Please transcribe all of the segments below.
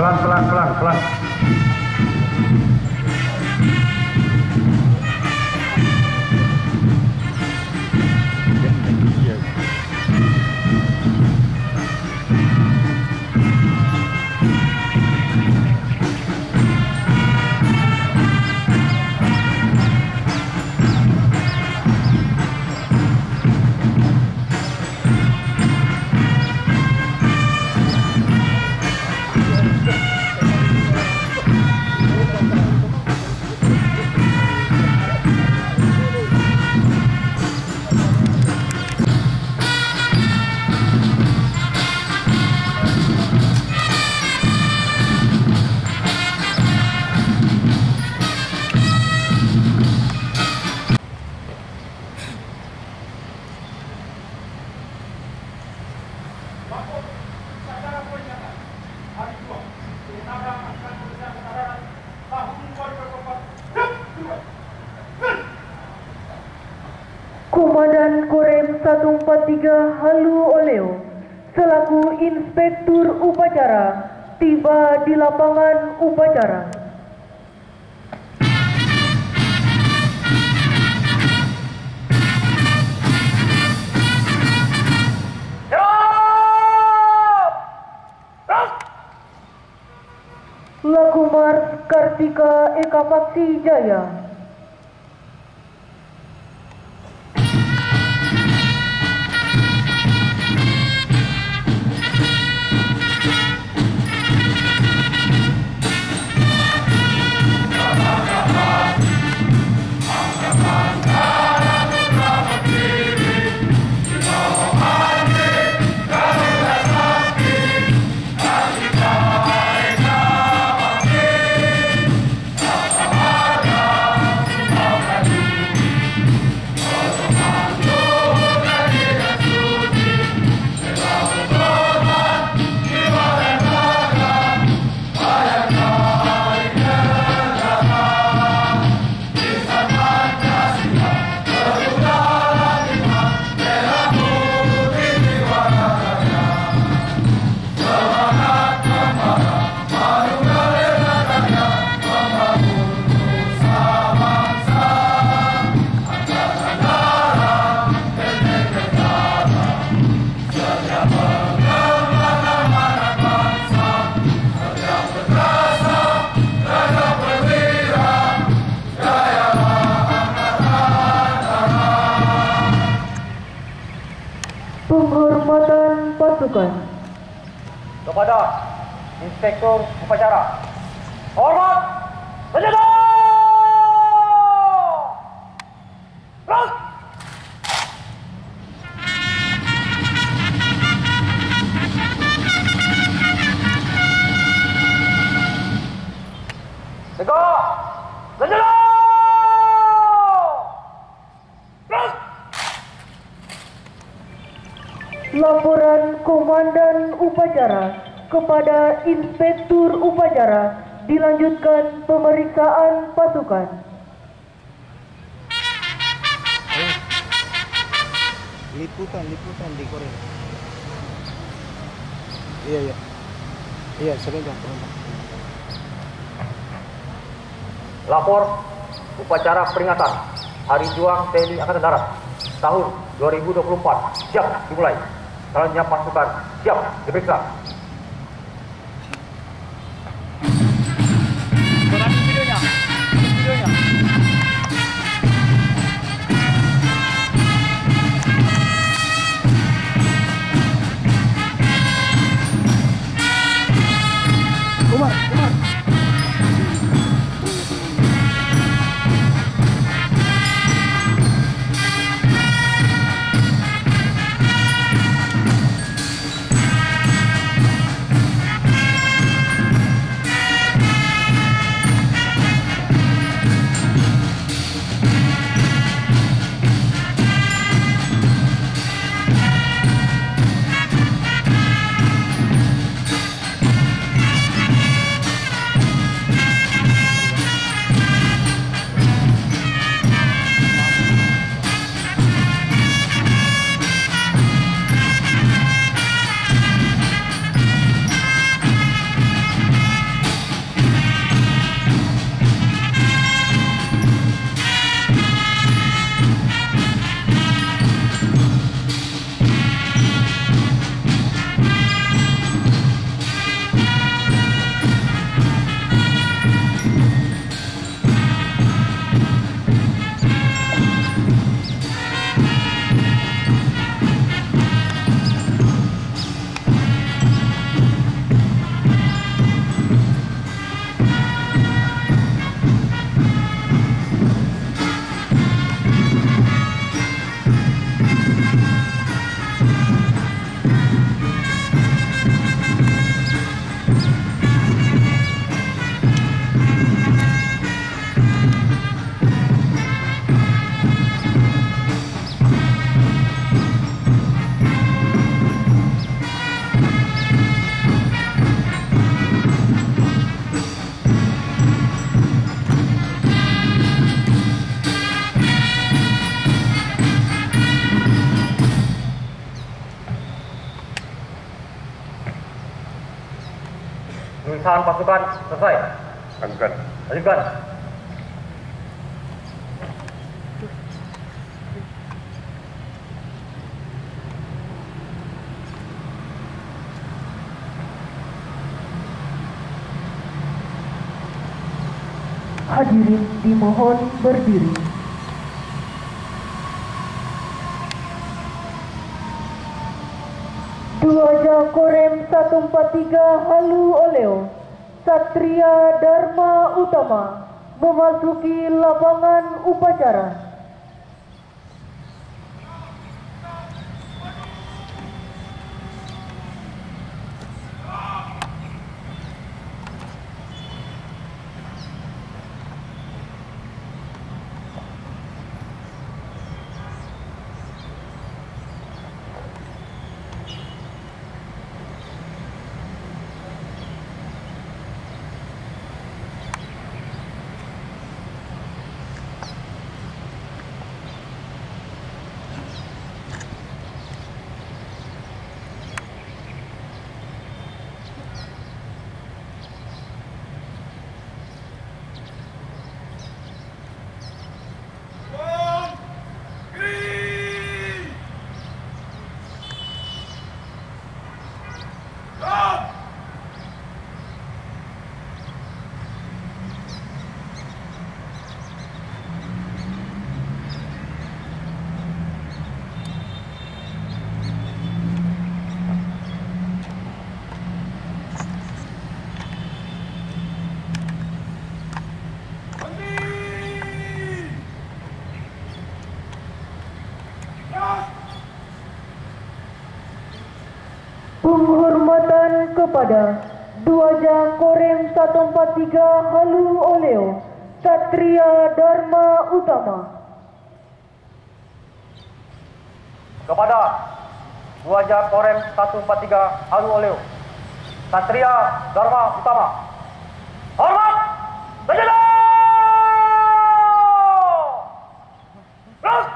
Pelan, pelan, pelan, pelan. Komandan Korem 143 Halu Oleo selaku Inspektur Upacara tiba di lapangan upacara. Lakumar Kartika Eka Paksi Jaya. Penghormatan pasukan kepada Inspektur Upacara. Hormat, senjata! Terus! Tegak! Senjata! Terus! Laporan Komandan Upacara kepada Inspektur Upacara, dilanjutkan pemeriksaan pasukan. Liputan di Korea. Iya, sebentar. Lapor upacara peringatan Hari Juang TNI Angkatan Darat tahun 2024 siap dimulai. Selanjutnya pasukan siap diperiksa. Umar. Pemeriksaan pasukan selesai. Lanjutkan. Lanjutkan. Hadirin dimohon berdiri. Dwaja Korem 143 Halu Oleo, Satria Dharma Utama memasuki lapangan upacara. Penghormatan kepada Dwaja Korem 143 Halu Oleo, Satria Dharma Utama. Kepada Dwaja Korem 143 Halu Oleo, Satria Dharma Utama. Hormat! Berjalan! Terus!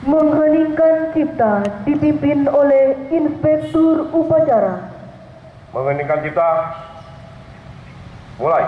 Mengheningkan cipta dipimpin oleh Inspektur Upacara. Mengheningkan cipta. Mulai.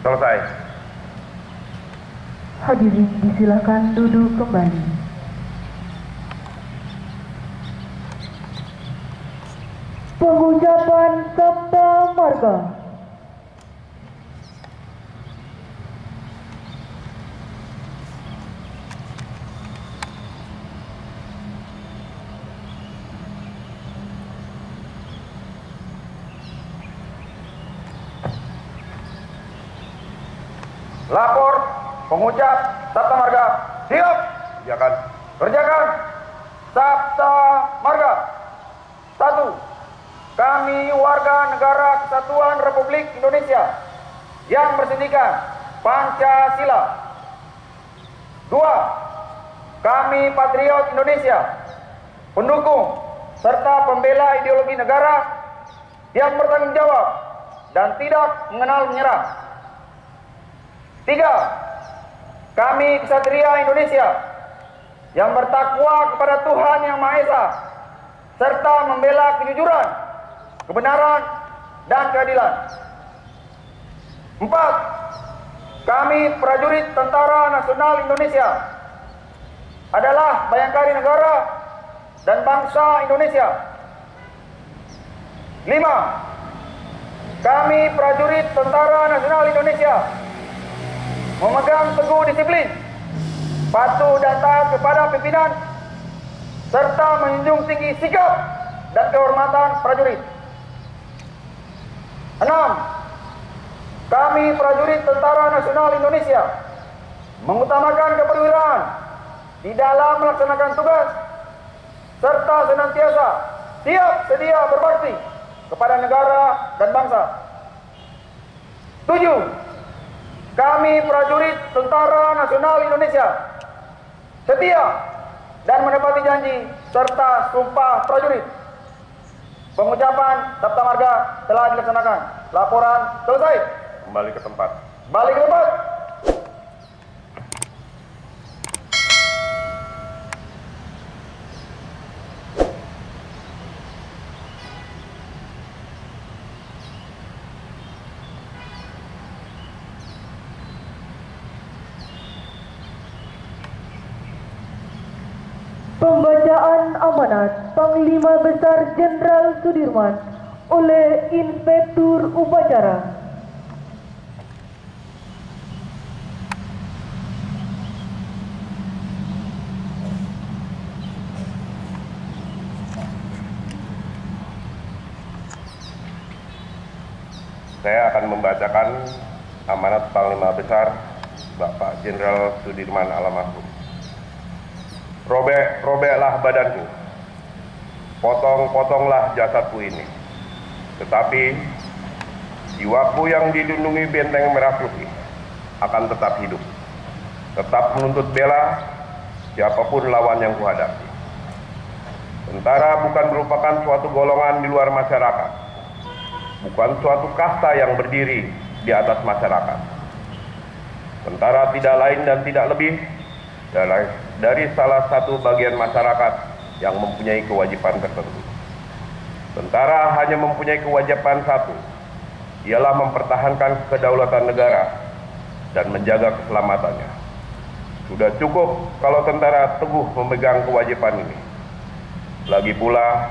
Selesai. Hadirin disilakan duduk kembali. Pengucapan Sabda Marga. Lapor pengucap Sabta Marga. Siap. Kerjakan. Kerjakan. Sabta Marga. 1. Kami warga negara Kesatuan Republik Indonesia yang bersindikat Pancasila. 2. Kami patriot Indonesia, pendukung serta pembela ideologi negara yang bertanggung jawab dan tidak mengenal menyerah. 3. Kami ksatria Indonesia yang bertakwa kepada Tuhan Yang Maha Esa serta membela kejujuran, kebenaran, dan keadilan. 4. Kami prajurit Tentara Nasional Indonesia adalah bayangkari negara dan bangsa Indonesia. 5. Kami prajurit Tentara Nasional Indonesia memegang teguh disiplin, patuh dan taat kepada pimpinan, serta menjunjung tinggi sikap dan kehormatan prajurit. 6. Kami prajurit Tentara Nasional Indonesia mengutamakan keperwiraan di dalam melaksanakan tugas, serta senantiasa siap sedia berbakti kepada negara dan bangsa. 7. Kami prajurit Tentara Nasional Indonesia setia dan menepati janji serta sumpah prajurit. Pengucapan Sabta Marga telah dilaksanakan. Laporan selesai. Kembali ke tempat. Balik ke tempat. Pembacaan amanat Panglima Besar Jenderal Sudirman oleh Inspektur Upacara. Saya akan membacakan amanat Panglima Besar Bapak Jenderal Sudirman Almarhum. Robeklah badanku, potong-potonglah jasadku ini. Tetapi jiwaku yang dilindungi benteng merah putih akan tetap hidup, tetap menuntut bela siapapun lawan yang kuhadapi. Tentara bukan merupakan suatu golongan di luar masyarakat, bukan suatu kasta yang berdiri di atas masyarakat. Tentara tidak lain dan tidak lebih dari salah satu bagian masyarakat yang mempunyai kewajiban tertentu. Tentara hanya mempunyai kewajiban satu, ialah mempertahankan kedaulatan negara dan menjaga keselamatannya. Sudah cukup kalau tentara teguh memegang kewajiban ini. Lagi pula,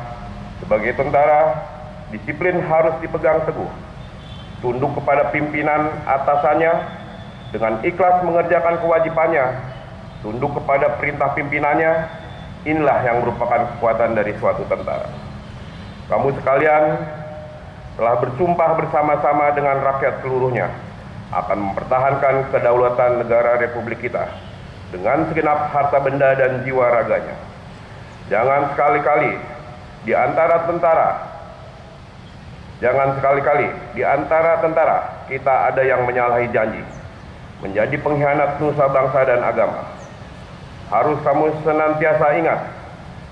sebagai tentara, disiplin harus dipegang teguh, tunduk kepada pimpinan atasannya, dengan ikhlas mengerjakan kewajibannya, tunduk kepada perintah pimpinannya. Inilah yang merupakan kekuatan dari suatu tentara. Kamu sekalian telah bersumpah bersama-sama dengan rakyat seluruhnya akan mempertahankan kedaulatan negara Republik kita dengan segenap harta benda dan jiwa raganya. Jangan sekali-kali di antara tentara kita ada yang menyalahi janji, menjadi pengkhianat nusa bangsa dan agama. Harus kamu senantiasa ingat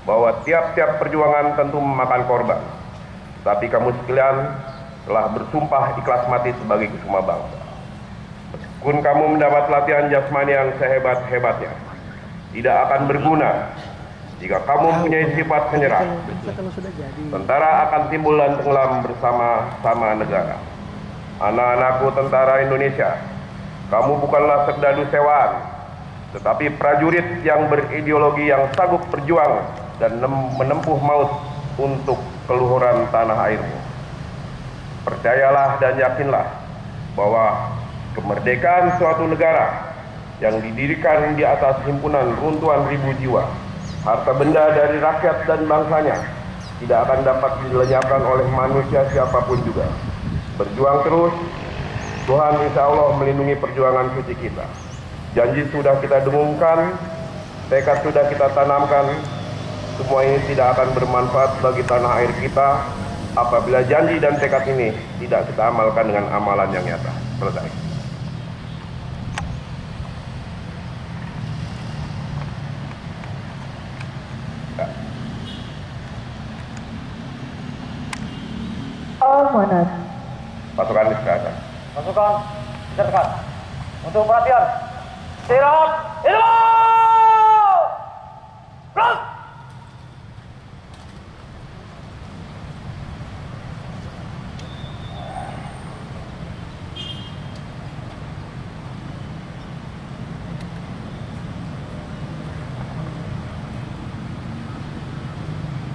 bahwa tiap-tiap perjuangan tentu memakan korban. Tapi kamu sekalian telah bersumpah ikhlas mati sebagai kesuma bangsa. Meskipun kamu mendapat latihan jasmani yang sehebat-hebatnya, tidak akan berguna jika kamu mempunyai sifat penyerah. Tentara akan timbul dan tenggelam bersama-sama negara. Anak-anakku tentara Indonesia, kamu bukanlah serdadu sewaan, tetapi prajurit yang berideologi yang sanggup berjuang dan menempuh maut untuk keluhuran tanah airmu. Percayalah dan yakinlah bahwa kemerdekaan suatu negara yang didirikan di atas himpunan runtuhan ribu jiwa, harta benda dari rakyat dan bangsanya, tidak akan dapat dilenyapkan oleh manusia siapapun juga. Berjuang terus, Tuhan insya Allah melindungi perjuangan suci kita. Janji sudah kita dengungkan, tekad sudah kita tanamkan. Semua ini tidak akan bermanfaat bagi tanah air kita apabila janji dan tekad ini tidak kita amalkan dengan amalan yang nyata. Selesai. Amanat. Pasukan istirahat. Pasukan istirahat. Untuk perhatian. Istirahat. Hidup! Plus!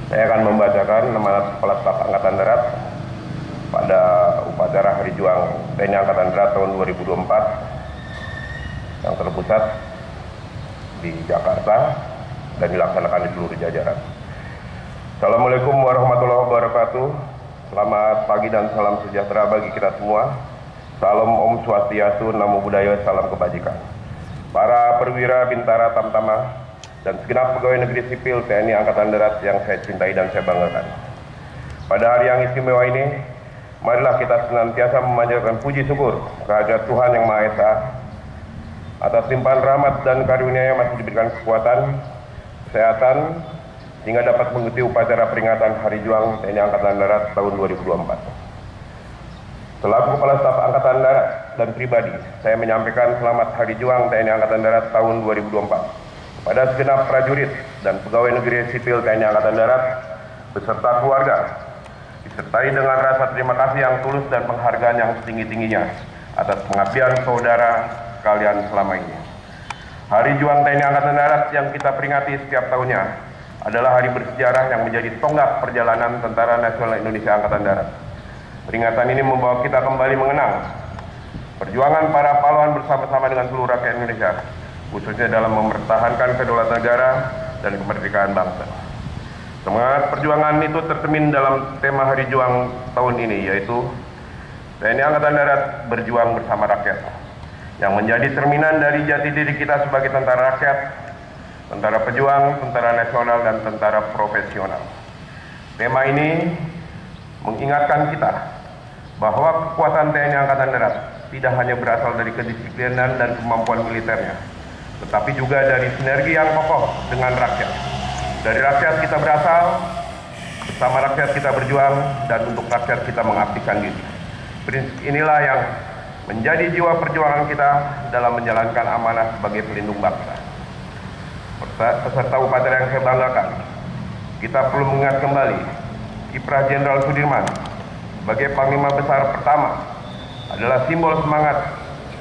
Saya akan membacakan nama Kepala Staf Angkatan Darat pada upacara Hari Juang TNI Angkatan Darat tahun 2024 yang terpusat di Jakarta dan dilaksanakan di seluruh jajaran. Assalamualaikum warahmatullahi wabarakatuh. Selamat pagi dan salam sejahtera bagi kita semua. Salam Om Swastiastu, Namo Buddhaya, salam kebajikan. Para perwira Bintara Tamtama dan segenap pegawai negeri sipil TNI Angkatan Darat yang saya cintai dan saya banggakan. Pada hari yang istimewa ini, marilah kita senantiasa memanjatkan puji syukur kehadirat Tuhan Yang Maha Esa atas limpahan rahmat dan karunia yang masih diberikan kekuatan, kesehatan, sehingga dapat mengikuti upacara peringatan Hari Juang TNI Angkatan Darat tahun 2024. Selaku Kepala Staf Angkatan Darat dan pribadi, saya menyampaikan selamat Hari Juang TNI Angkatan Darat tahun 2024 pada segenap prajurit dan pegawai negeri sipil TNI Angkatan Darat beserta keluarga, disertai dengan rasa terima kasih yang tulus dan penghargaan yang setinggi-tingginya atas pengabdian saudara sekalian selama ini. Hari Juang TNI Angkatan Darat yang kita peringati setiap tahunnya adalah hari bersejarah yang menjadi tonggak perjalanan Tentara Nasional Indonesia Angkatan Darat. Peringatan ini membawa kita kembali mengenang perjuangan para pahlawan bersama-sama dengan seluruh rakyat Indonesia, khususnya dalam mempertahankan kedaulatan negara dan kemerdekaan bangsa. Semangat perjuangan itu tercermin dalam tema Hari Juang tahun ini, yaitu TNI Angkatan Darat berjuang bersama rakyat, yang menjadi cerminan dari jati diri kita sebagai tentara rakyat, tentara pejuang, tentara nasional, dan tentara profesional. Tema ini mengingatkan kita bahwa kekuatan TNI Angkatan Darat tidak hanya berasal dari kedisiplinan dan kemampuan militernya, tetapi juga dari sinergi yang kokoh dengan rakyat. Dari rakyat kita berasal, bersama rakyat kita berjuang, dan untuk rakyat kita mengabdikan diri. Prinsip inilah yang menjadi jiwa perjuangan kita dalam menjalankan amanah sebagai pelindung bangsa. Peserta upacara yang saya banggakan, kita perlu mengingat kembali kiprah Jenderal Sudirman sebagai Panglima Besar pertama adalah simbol semangat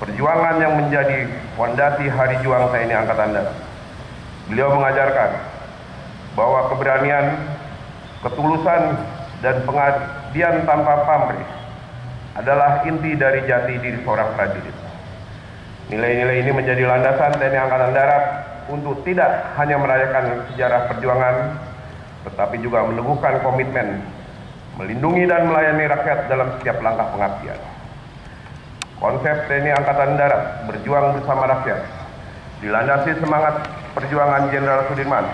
perjuangan yang menjadi fondasi Hari Juang TNI Angkatan Darat. Beliau mengajarkan bahwa keberanian, ketulusan, dan pengabdian tanpa pamrih adalah inti dari jati diri seorang prajurit. Nilai-nilai ini menjadi landasan TNI Angkatan Darat untuk tidak hanya merayakan sejarah perjuangan, tetapi juga meneguhkan komitmen melindungi dan melayani rakyat dalam setiap langkah pengabdian. Konsep TNI Angkatan Darat berjuang bersama rakyat dilandasi semangat perjuangan Jenderal Sudirman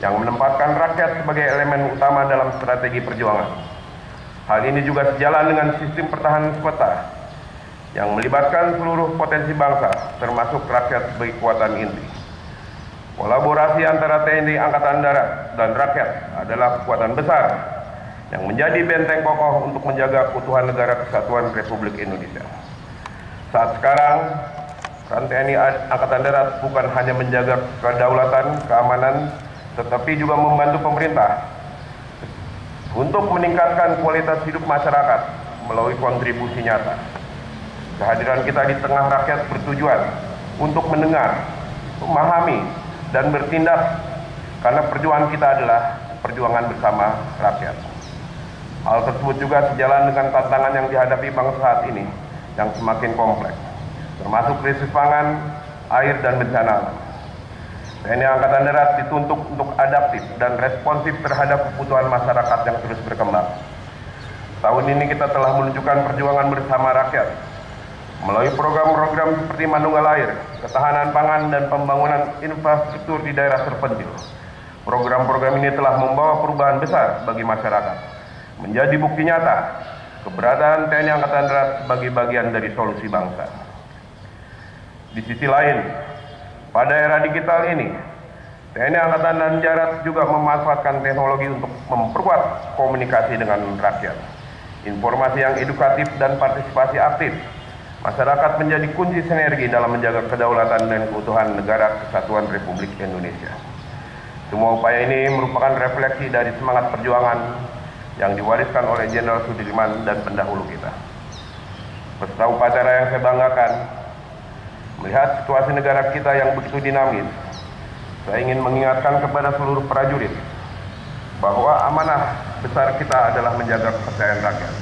yang menempatkan rakyat sebagai elemen utama dalam strategi perjuangan. Hal ini juga sejalan dengan sistem pertahanan kota yang melibatkan seluruh potensi bangsa, termasuk rakyat sebagai kekuatan inti. Kolaborasi antara TNI Angkatan Darat dan rakyat adalah kekuatan besar yang menjadi benteng kokoh untuk menjaga keutuhan negara kesatuan Republik Indonesia. Saat sekarang, peran TNI Angkatan Darat bukan hanya menjaga kedaulatan, keamanan, tetapi juga membantu pemerintah untuk meningkatkan kualitas hidup masyarakat melalui kontribusi nyata. Kehadiran kita di tengah rakyat bertujuan untuk mendengar, memahami, dan bertindak karena perjuangan kita adalah perjuangan bersama rakyat. Hal tersebut juga sejalan dengan tantangan yang dihadapi bangsa saat ini yang semakin kompleks, termasuk krisis pangan, air, dan bencana alam. TNI Angkatan Darat dituntut untuk adaptif dan responsif terhadap kebutuhan masyarakat yang terus berkembang. Tahun ini kita telah menunjukkan perjuangan bersama rakyat melalui program-program seperti Manunggal Air, ketahanan pangan, dan pembangunan infrastruktur di daerah terpencil. Program-program ini telah membawa perubahan besar bagi masyarakat, menjadi bukti nyata keberadaan TNI Angkatan Darat sebagai bagian dari solusi bangsa. Di sisi lain, pada era digital ini, TNI Angkatan Darat juga memanfaatkan teknologi untuk memperkuat komunikasi dengan rakyat. Informasi yang edukatif dan partisipasi aktif masyarakat menjadi kunci sinergi dalam menjaga kedaulatan dan keutuhan negara Kesatuan Republik Indonesia. Semua upaya ini merupakan refleksi dari semangat perjuangan yang diwariskan oleh Jenderal Sudirman dan pendahulu kita. Peserta upacara yang saya banggakan, melihat situasi negara kita yang begitu dinamis, saya ingin mengingatkan kepada seluruh prajurit bahwa amanah besar kita adalah menjaga kepercayaan rakyat.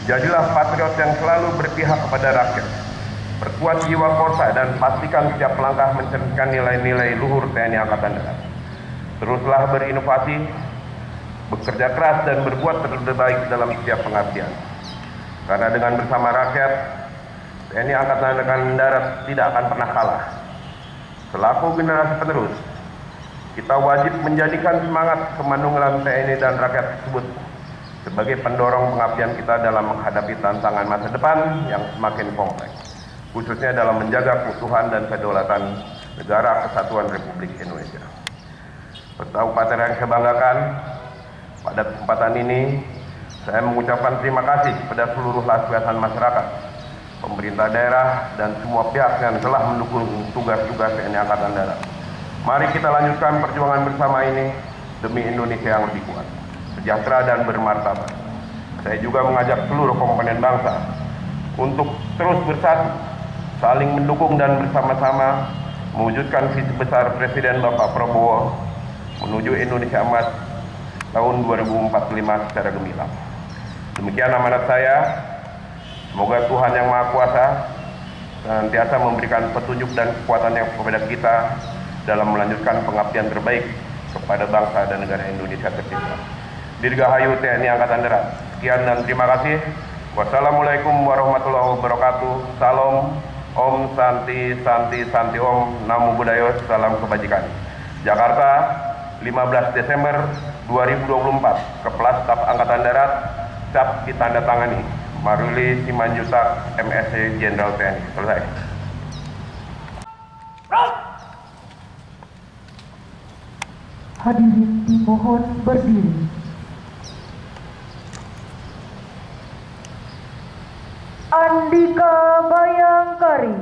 Jadilah patriot yang selalu berpihak kepada rakyat. Perkuat jiwa korsa dan pastikan setiap langkah mencerminkan nilai-nilai luhur TNI Angkatan Darat. Teruslah berinovasi, bekerja keras, dan berbuat terbaik dalam setiap pengabdian. Karena dengan bersama rakyat, TNI Angkatan Darat tidak akan pernah kalah. Selaku generasi penerus, kita wajib menjadikan semangat kemanunggalan TNI dan rakyat tersebut sebagai pendorong pengabdian kita dalam menghadapi tantangan masa depan yang semakin kompleks, khususnya dalam menjaga keutuhan dan kedaulatan negara Kesatuan Republik Indonesia. Peserta upacara yang saya banggakan, pada kesempatan ini saya mengucapkan terima kasih kepada seluruh lapisan masyarakat, pemerintah daerah, dan semua pihak yang telah mendukung tugas-tugas TNI Angkatan Darat. Mari kita lanjutkan perjuangan bersama ini demi Indonesia yang lebih kuat, sejahtera, dan bermartabat. Saya juga mengajak seluruh komponen bangsa untuk terus bersatu, saling mendukung, dan bersama-sama mewujudkan visi besar Presiden Bapak Prabowo menuju Indonesia Emas tahun 2045 secara gemilang. Demikian amanat saya. Semoga Tuhan Yang Maha Kuasa senantiasa memberikan petunjuk dan kekuatan yang kepada kita dalam melanjutkan pengabdian terbaik kepada bangsa dan negara Indonesia tercinta. Dirgahayu TNI Angkatan Darat. Sekian dan terima kasih. Wassalamualaikum warahmatullahi wabarakatuh. Salam, Om Santi Santi Santi Om, Namo Buddhaya, salam kebajikan. Jakarta, 15 Desember 2024, Kepala Staf Angkatan Darat, cap ditandatangani Maruli Simanjutak, MSc Jenderal TNI. Selesai. Hadirin dimohon berdiri. Andika Bayangkari.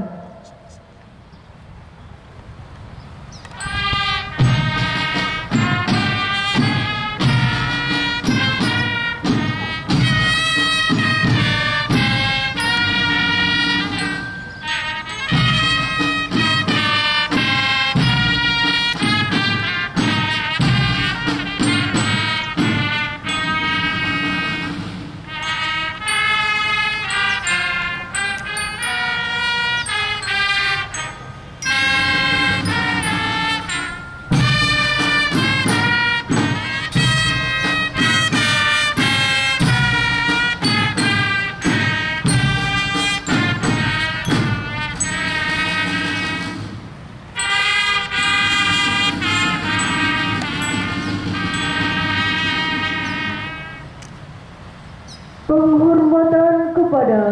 Penghormatan kepada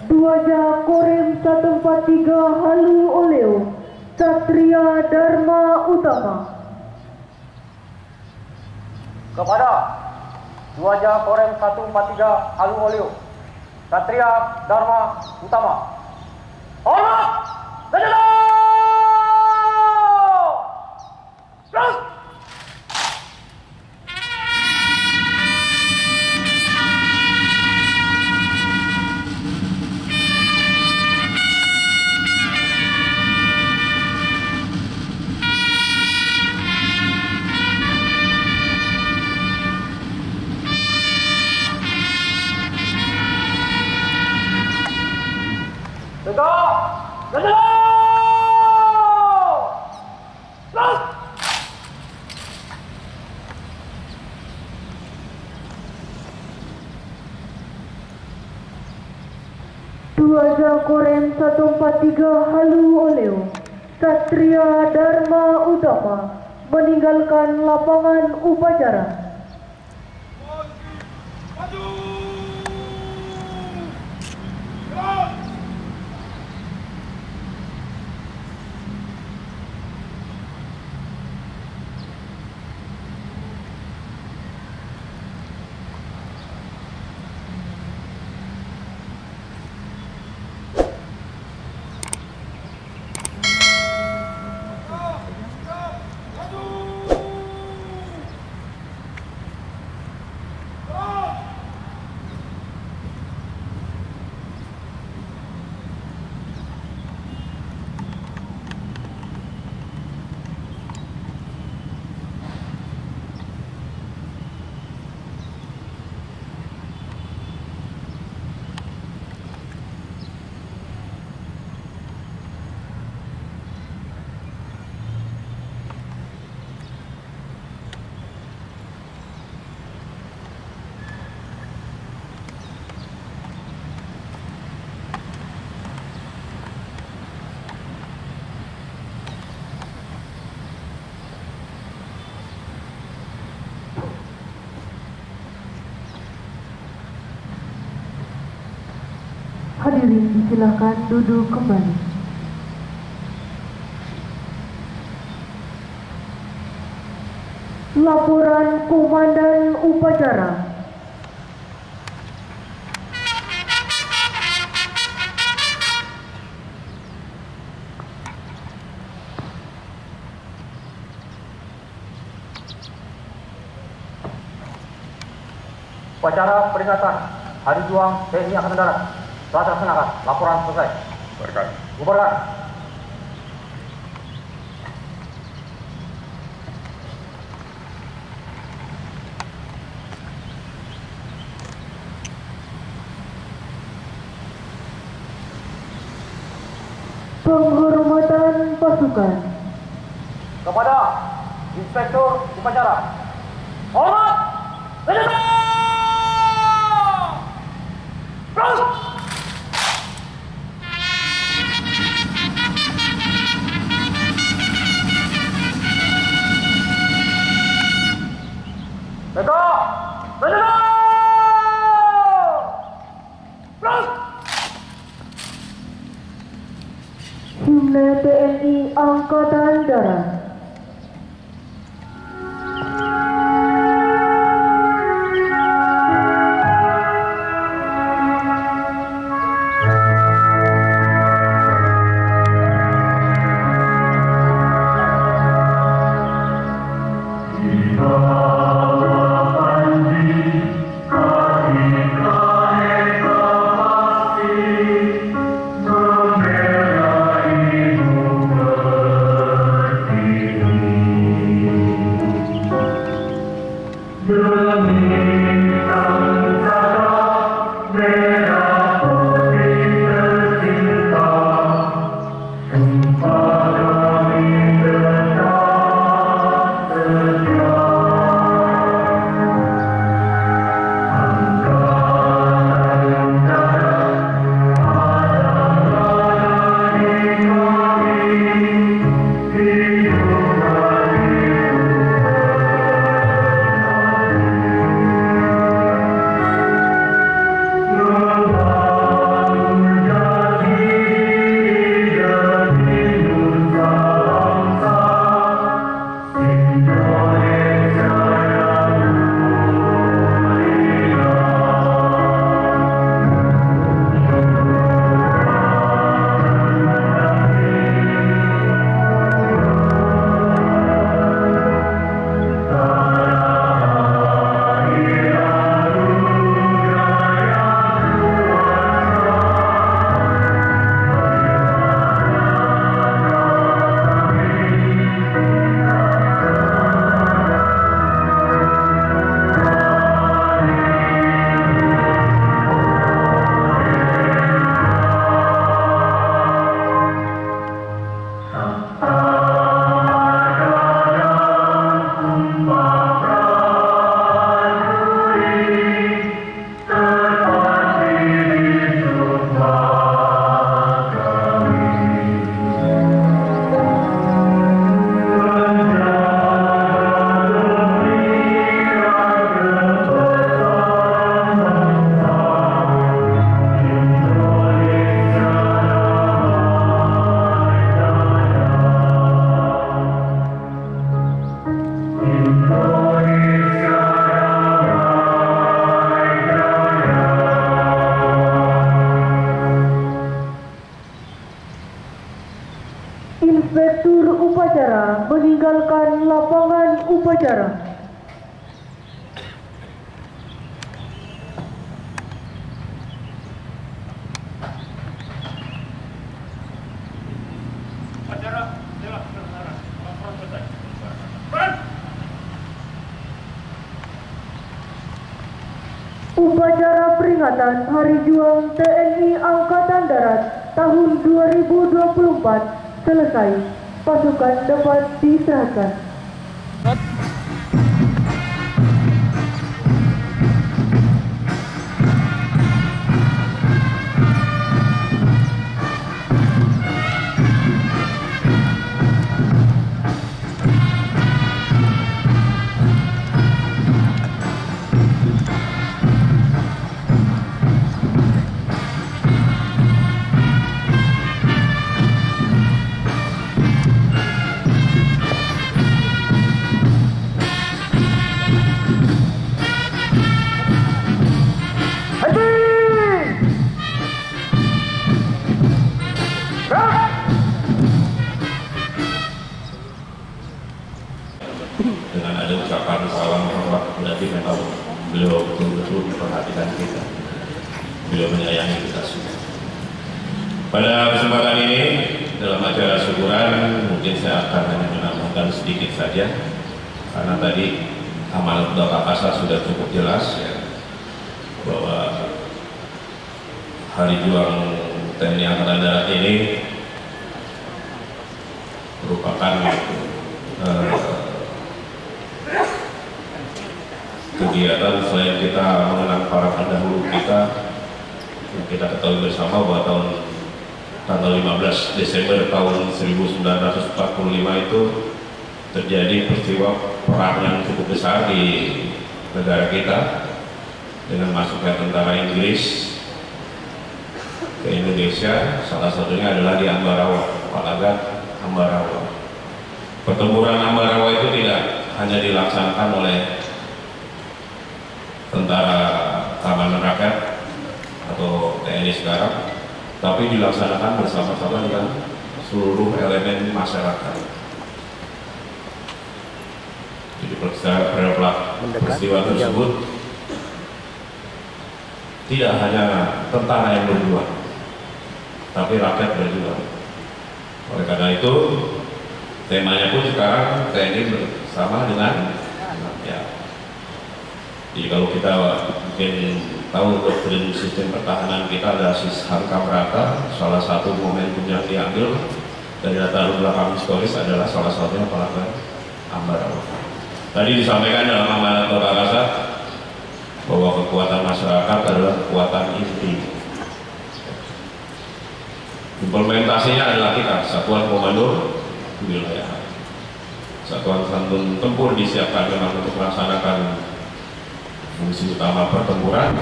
Dwaja Korem 143 Halu Oleo, Satria Dharma Utama. Kepada Dwaja Korem 143 Halu Oleo, Satria Dharma Utama. Hormat! Sejahtera! Terus! Dua Korem 143 Halu Oleo, Satria Dharma Utama meninggalkan lapangan upacara. Hadirin disilakan duduk kembali. Laporan Komandan Upacara. Upacara peringatan Hari Juang TNI Angkatan Darat telah terlaksanakan. Laporan selesai. Berkat. Bubarkan. Penghormatan pasukan. Kepada Inspektur Upacara. Hormat! Bendera! Terus! Tegak! Bendera! Terus! Himne TNI Angkatan Darat. upacara. Upacara peringatan Hari Juang TNI Angkatan Darat tahun 2024 selesai. Pasukan dapat diserahkan. Dengan ada ucapan salam hormat, berarti memang beliau betul-betul memperhatikan kita, beliau menyayangi kita semua. Pada kesempatan ini dalam acara syukuran mungkin saya akan hanya menambahkan sedikit saja, karena tadi amanat Bapak Kasat sudah cukup jelas ya, bahwa Hari Juang TNI Angkatan Darat ini merupakan kegiatan selain kita mengenang para pendahulu kita, yang kita ketahui bersama bahwa tanggal 15 Desember tahun 1945 itu terjadi peristiwa perang yang cukup besar di negara kita dengan masuknya tentara Inggris ke Indonesia. Salah satunya adalah di Ambarawa, Palagan Ambarawa. Pertempuran Ambarawa itu tidak hanya dilaksanakan oleh tentara keamanan rakyat atau TNI sekarang, tapi dilaksanakan bersama-sama dengan seluruh elemen masyarakat. Jadi peristiwa tersebut tidak hanya tentara yang berjuang, tapi rakyat berjuang. Oleh karena itu, temanya pun sekarang TNI bersama dengan ya. Jadi kalau kita mungkin tahu doktrin sistem pertahanan kita ada Sishankam Rata, salah satu momentum yang diambil dari latar belakang historis adalah salah satunya Palagan Ambarawa. Tadi disampaikan dalam amanat Bapak Kasat bahwa kekuatan masyarakat adalah kekuatan inti. Implementasinya adalah kita, Satuan Komando Wilayah. Satuan Santun Tempur disiapkan memang untuk melaksanakan fungsi utama pertempuran.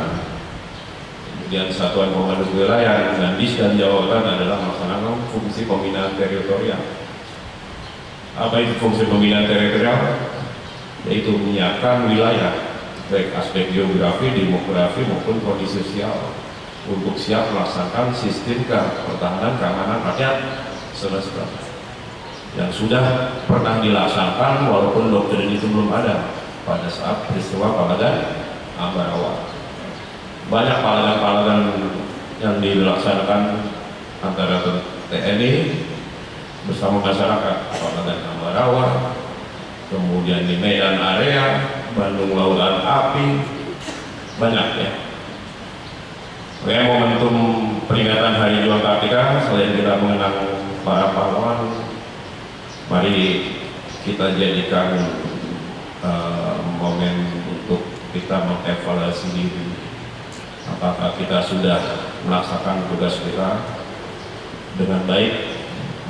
Kemudian Satuan Komando Wilayah dan DIS dan Jawa Barat adalah melaksanakan fungsi pembinaan teritorial. Apa itu fungsi pembinaan teritorial? Yaitu menyiapkan wilayah, baik aspek geografi, demografi maupun kondisi sosial, untuk siap melaksanakan sistem pertahanan keamanan rakyat semesta yang sudah pernah dilaksanakan walaupun doktrin itu belum ada pada saat peristiwa Palagan Ambarawa. Banyak palagan-palagan yang dilaksanakan antara TNI bersama masyarakat, Palagan Ambarawa, kemudian di Medan Area, Bandung Lautan Api, banyak ya. Oke, momentum peringatan Hari Juang Kartika, selain kita mengenang para pahlawan, mari kita jadikan momen untuk kita mengevaluasi diri. Apakah kita sudah melaksanakan tugas kita dengan baik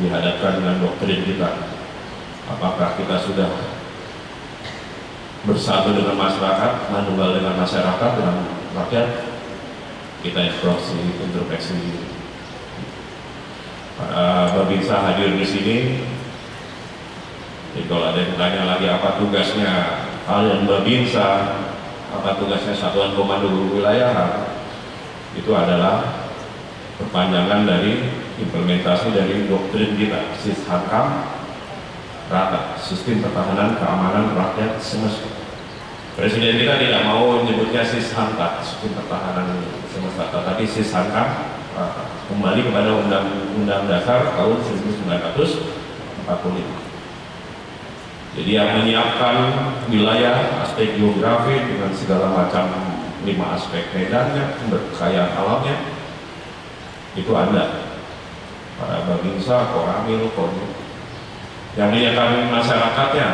dihadapkan dengan doktrin kita? Apakah kita sudah bersatu dengan masyarakat, manunggal dengan masyarakat, dengan rakyat? Kita introspeksi diri. Para babinsa hadir di sini. Jadi kalau ada yang tanya lagi apa tugasnya kalian babinsa, apa tugasnya Satuan Komando Wilayah, itu adalah perpanjangan dari implementasi dari doktrin kita, Sishankam rata sistem pertahanan keamanan rakyat semesta. Presiden kita tidak mau menyebutnya Sishanka, sistem pertahanan semesta, tetapi Sishanka kembali kepada Undang-Undang Dasar tahun 1945. Jadi yang menyiapkan wilayah, aspek geografi dengan segala macam 5 aspek medannya, kekayaan alamnya, itu Anda, para Babinsa, Koramil, Kodim. Yang menyiapkan masyarakatnya,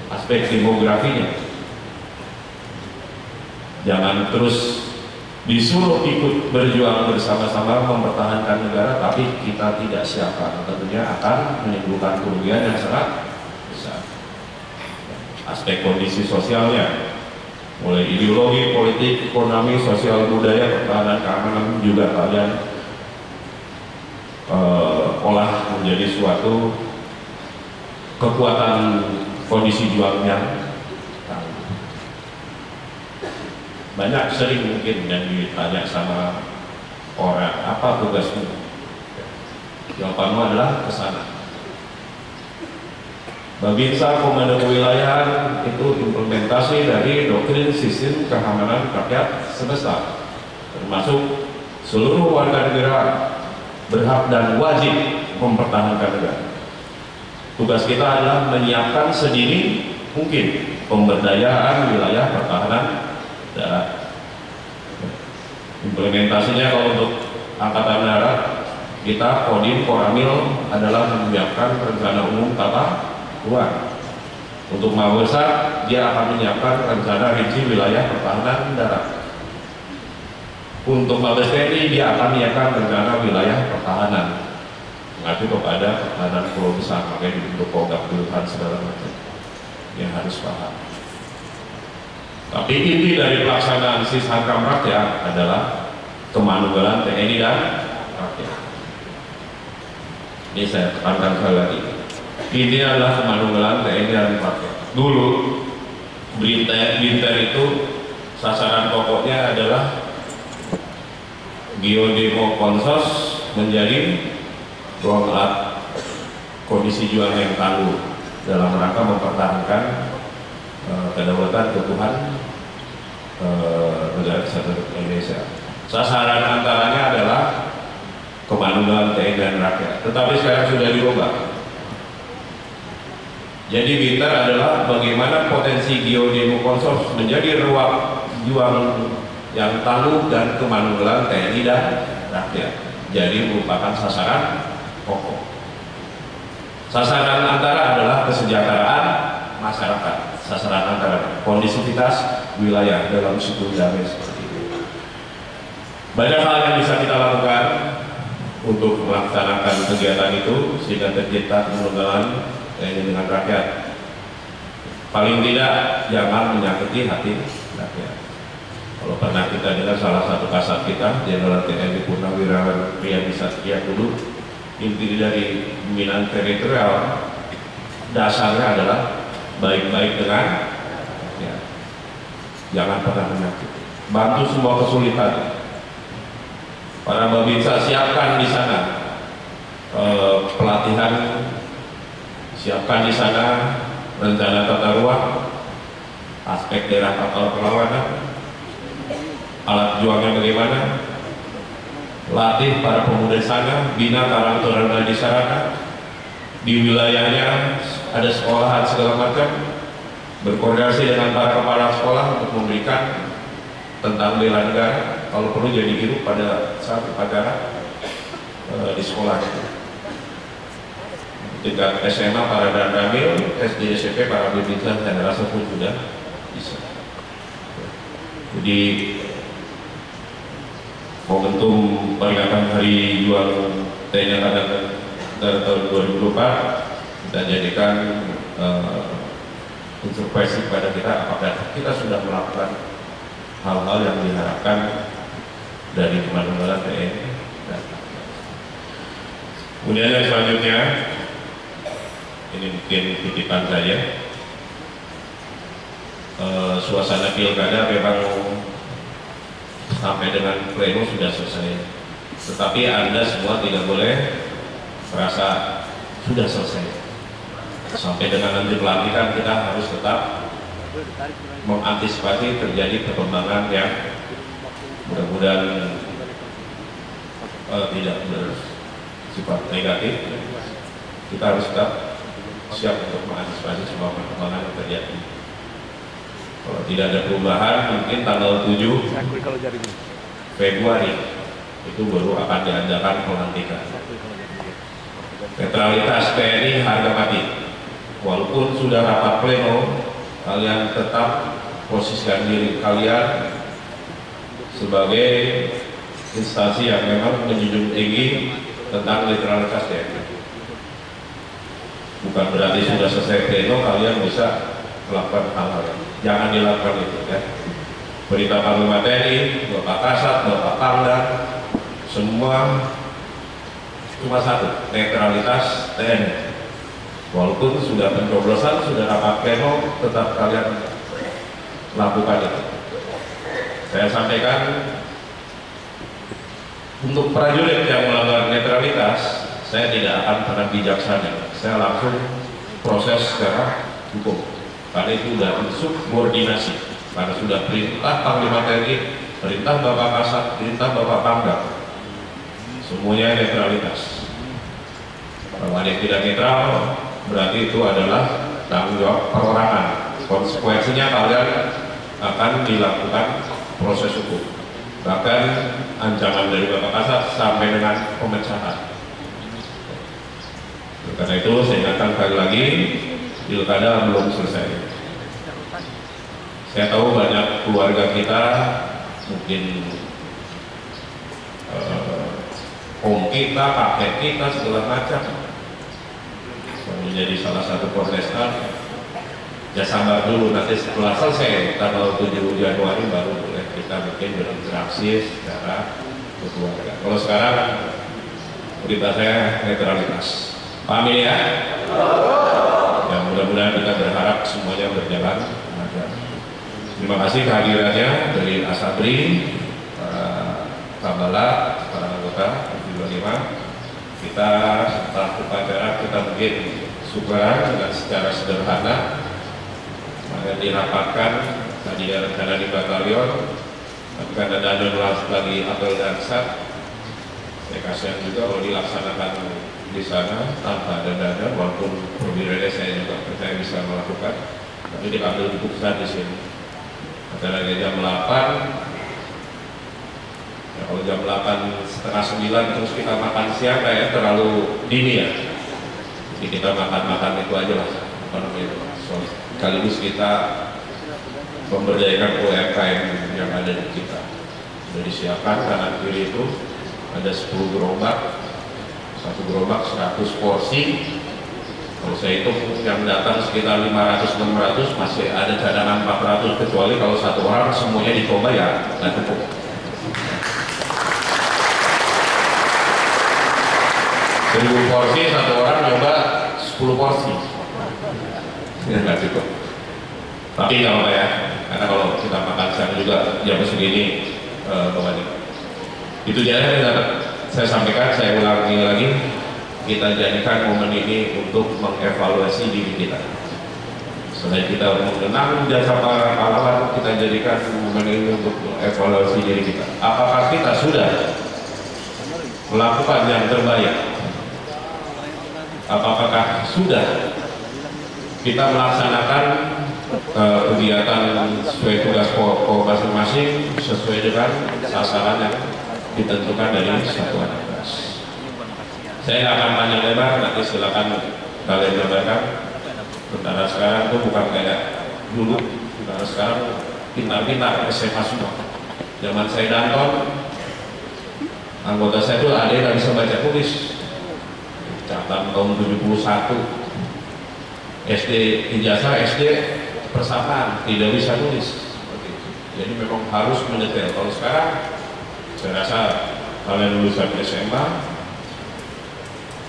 aspek demografinya. Jangan terus disuruh ikut berjuang bersama-sama mempertahankan negara, tapi kita tidak siapkan, tentunya akan menimbulkan kerugian yang sangat besar. Aspek kondisi sosialnya, mulai ideologi, politik, ekonomi, sosial, budaya, pertahanan, keamanan juga kalian olah menjadi suatu kekuatan kondisi juangnya. Banyak sering mungkin yang ditanya sama orang, apa tugasmu? Jawabanmu adalah ke sana. Babinsa Komando Kewilayahan itu implementasi dari doktrin sistem keamanan rakyat semesta, termasuk seluruh warga negara berhak dan wajib mempertahankan negara. Tugas kita adalah menyiapkan sedini mungkin pemberdayaan wilayah pertahanan darat. Implementasinya kalau untuk Angkatan Darat, kita Kodim Koramil adalah menyiapkan rencana umum tata ruang. Untuk Mabesar, dia akan menyiapkan rencana rinci wilayah pertahanan darat. Untuk Mabes TNI, dia akan menyiapkan rencana wilayah pertahanan, mengacu kepada pertahanan pulau besar, makanya dibentuk Kogak Duluhan segala macam. Yang harus paham. Tapi inti dari pelaksanaan Sishanka rakyat adalah kemanunggalan TNI dan rakyat. Ini saya tekankan sekali lagi. Ini adalah kemanunggalan TNI dan rakyat. Dulu Binter itu sasaran pokoknya adalah geodemo konsos menjadi ruang alat kondisi juang yang tangguh dalam rangka mempertahankan kedaulatan keutuhan negara kesatuan Indonesia. Sasaran antaranya adalah kemanunggalan TNI dan rakyat. Tetapi sekarang sudah dirubah. Jadi Binter adalah bagaimana potensi geodemo konsos menjadi ruang juang yang tangguh dan kemanunggalan TNI dan rakyat. Jadi merupakan sasaran pokok. Sasaran antara adalah kesejahteraan masyarakat. Sasaran antara kondisivitas wilayah dalam suku damai seperti itu. Banyak hal yang bisa kita lakukan untuk melaksanakan kegiatan itu sehingga tercipta kemanunggalan TNI dengan rakyat. Paling tidak jangan menyakiti hati rakyat. Kalau pernah kita dengar salah satu kasat kita, Jenderal TNI Purnawirawan Riyadi Satria dulu, inti dari pembinaan teritorial dasarnya adalah baik-baik dengan ya, jangan pernah menyakiti, bantu semua kesulitan. Para Babinsa siapkan di sana pelatihan, siapkan di sana rencana tata ruang, aspek daerah tata perlawanan, alat juangnya bagaimana, latih para pemuda sana, bina karang taruna di sana, di wilayahnya ada sekolahan segala macam, berkoordinasi dengan para kepala sekolah untuk memberikan tentang bela negara, kalau perlu jadi guru pada saat upacara di sekolah. Tingkat SMA para Danramil, SD SMP para Babinsa, saya rasa pun sudah bisa. Jadi momentum peringatan Hari Juang TNI Angkatan Darat tahun 2024 kita jadikan introspeksi pada kita, apakah kita sudah melakukan hal-hal yang diharapkan dari kemanunggalan TNI. Kemudian yang selanjutnya, ini mungkin titipan saya, suasana pilkada memang sampai dengan pleno sudah selesai, tetapi Anda semua tidak boleh merasa sudah selesai. sampai dengan nanti pelantikan kita harus tetap mengantisipasi terjadi perkembangan yang mudah-mudahan tidak bersifat negatif. Kita harus tetap siap untuk mengantisipasi semua perkembangan yang terjadi. Kalau tidak ada perubahan, mungkin tanggal 7 Februari itu baru akan diadakan pelantikan. Netralitas TNI harga mati. Walaupun sudah rapat pleno, kalian tetap posisikan diri kalian sebagai instansi yang memang menjunjung tinggi tentang netralitas TNI. Bukan berarti sudah selesai pleno kalian bisa melakukan hal-hal. Jangan dilakukan itu ya. Perintah Panglima TNI, Bapak Kasat, Bapak Pangdam, semua cuma satu, netralitas TNI. Walaupun sudah pencoblosan, sudah rapat pleno, tetap kalian lakukan itu. Saya sampaikan untuk prajurit yang melanggar netralitas, saya tidak akan pernah bijaksana. Saya langsung proses secara hukum. Karena itu sudah insubordinasi. Karena sudah perintah Panglima TNI, perintah Bapak Kasat, perintah Bapak Pangdam, semuanya netralitas. Kalau ada yang tidak netral, berarti itu adalah tanggung jawab perorangan. Konsekuensinya kalian akan dilakukan proses hukum. Bahkan ancaman dari Bapak Kasat sampai dengan pemecahan. Karena itu saya ingatkan sekali lagi, pilkada belum selesai. Saya tahu banyak keluarga kita, mungkin om kita, kakek kita, segala macam menjadi salah satu kontestan. Ya sabar dulu, nanti setelah selesai tanggal 7 Januari baru boleh kita mungkin berinteraksi secara keluarga. Kalau sekarang berita saya netralitas. Paham ini ya? Ya mudah-mudahan kita berharap semuanya berjalan lancar. Terima kasih kehadirannya dari Asabri, para Kabala, para anggota 25. Kita setelah upacara kita mungkin syukuran dengan secara sederhana. Maka dirapatkan tadi rencana di batalion, tapi karena ada lagi apel dan sat, saya kasihan juga kalau dilaksanakan di sana tanpa ada dana, walaupun perwiranya saya juga percaya bisa melakukan, tapi diambil keputusan di sini. Acara jam 8, ya kalau jam 8 setengah 9 terus kita makan siang kayak terlalu dini ya. Jadi kita makan-makan itu aja lah, apa namanya itu. Sekaligus kita memberdayakan UMKM yang ada di kita. Sudah disiapkan kanan kiri itu ada 10 gerobak, satu gerobak 100 porsi. Kalau saya hitung yang datang sekitar 500-600, masih ada cadangan 400, kecuali kalau satu orang semuanya dicoba ya nggak cukup. Seribu porsi satu orang nyoba 10 porsi, ya nggak cukup. Tapi kalau ya, karena kalau kita makan siang juga jam segini kembali. Itu jadi saya sampaikan, saya ulangi lagi. Kita jadikan momen ini untuk mengevaluasi diri kita. Selain kita mengenang jasa para pahlawan, kita jadikan momen ini untuk mengevaluasi diri kita. Apakah kita sudah melakukan yang terbaik? Apakah sudah kita melaksanakan kegiatan sesuai tugas pokok masing-masing, sesuai dengan sasaran yang ditentukan dari satuan tugas? Saya nggak akan panjang lebar, nanti silakan kalian gambarkan. Tentara sekarang itu bukan kayak dulu. Tentara sekarang pintar-pintar, SMA semua. Zaman saya Danton, anggota saya itu ada yang nggak bisa baca tulis. Catatan tahun 71, SD ijazah SD persamaan, tidak bisa tulis. Jadi memang harus mendetail. Kalau sekarang, saya rasa kalian lulusan SMA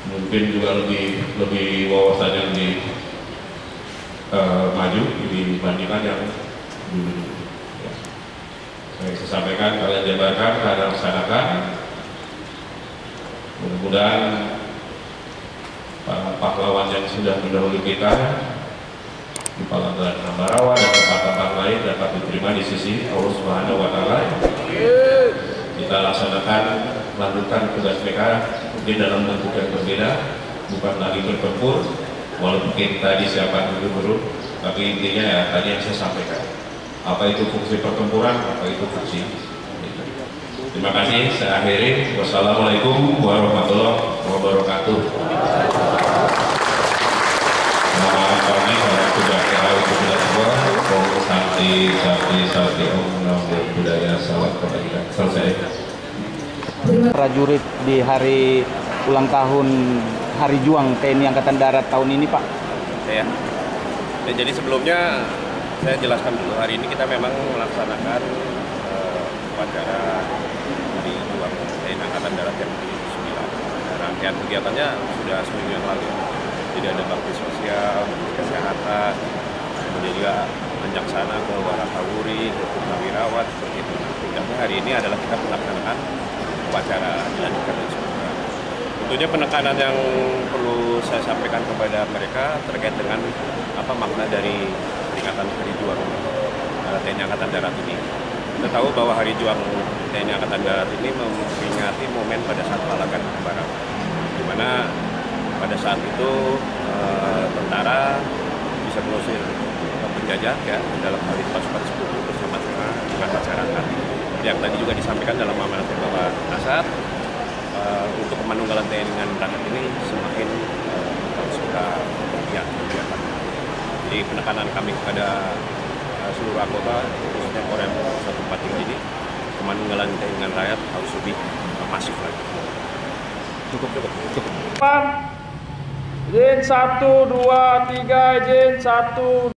mungkin juga lebih wawasannya lebih maju dibandingkan yang dulu. Ya. Saya sampaikan, kalian jabarkan, kalian laksanakan. Mudah-mudahan pahlawan yang sudah mendahului kita di Palangkaraya Ambarawa dan tempat-tempat lain dapat diterima di sisi Allah Subhanahu wa Ta'ala. Kita laksanakan, lanjutkan tugas mereka mungkin dalam bentuk yang berbeda, bukan lagi bertempur, walaupun kita disiapkan dulu, tapi intinya ya tadi yang saya sampaikan, apa itu fungsi pertempuran, apa itu fungsi. Terima kasih, saya akhiri. Wassalamualaikum warahmatullahi wabarakatuh. Kami para saudara untuk kita semua, Om Santi Om Namo Buddhaya, salam kebajikan. Selesai. Prajurit di hari ulang tahun Hari Juang TNI Angkatan Darat tahun ini, Pak. Ya. Jadi sebelumnya saya jelaskan dulu, hari ini kita memang melaksanakan upacara Hari Juang TNI Angkatan Darat yang ke-9. Rangkaian kegiatannya sudah seminggu yang lalu. Jadi ada bakti sosial, kesehatan, kemudian juga menjaksana ke Warakawuri, ke Purnawirawan, seperti itu. Sehingga hari ini adalah kita melaksanakan upacara dilanjutkan dan sebagainya. Tentunya penekanan yang perlu saya sampaikan kepada mereka terkait dengan apa makna dari peringatan Hari Juang TNI Angkatan Darat ini. Kita tahu bahwa Hari Juang TNI Angkatan Darat ini memperingati momen pada saat Palagan Barat, di mana pada saat itu tentara bisa mengusir penjajah ya dalam hal itu pasukan sekutu bersama dengan masyarakat. Yang tadi juga disampaikan dalam amanat Bapak Kasat, untuk kemanunggalan TNI dengan rakyat ini semakin harus kita kegiatan. Jadi penekanan kami kepada seluruh anggota khususnya Korem 143 ini, kemanunggalan TNI dengan rakyat harus lebih masif lagi. Cukup. Izin 1, 2, 3, izin 1.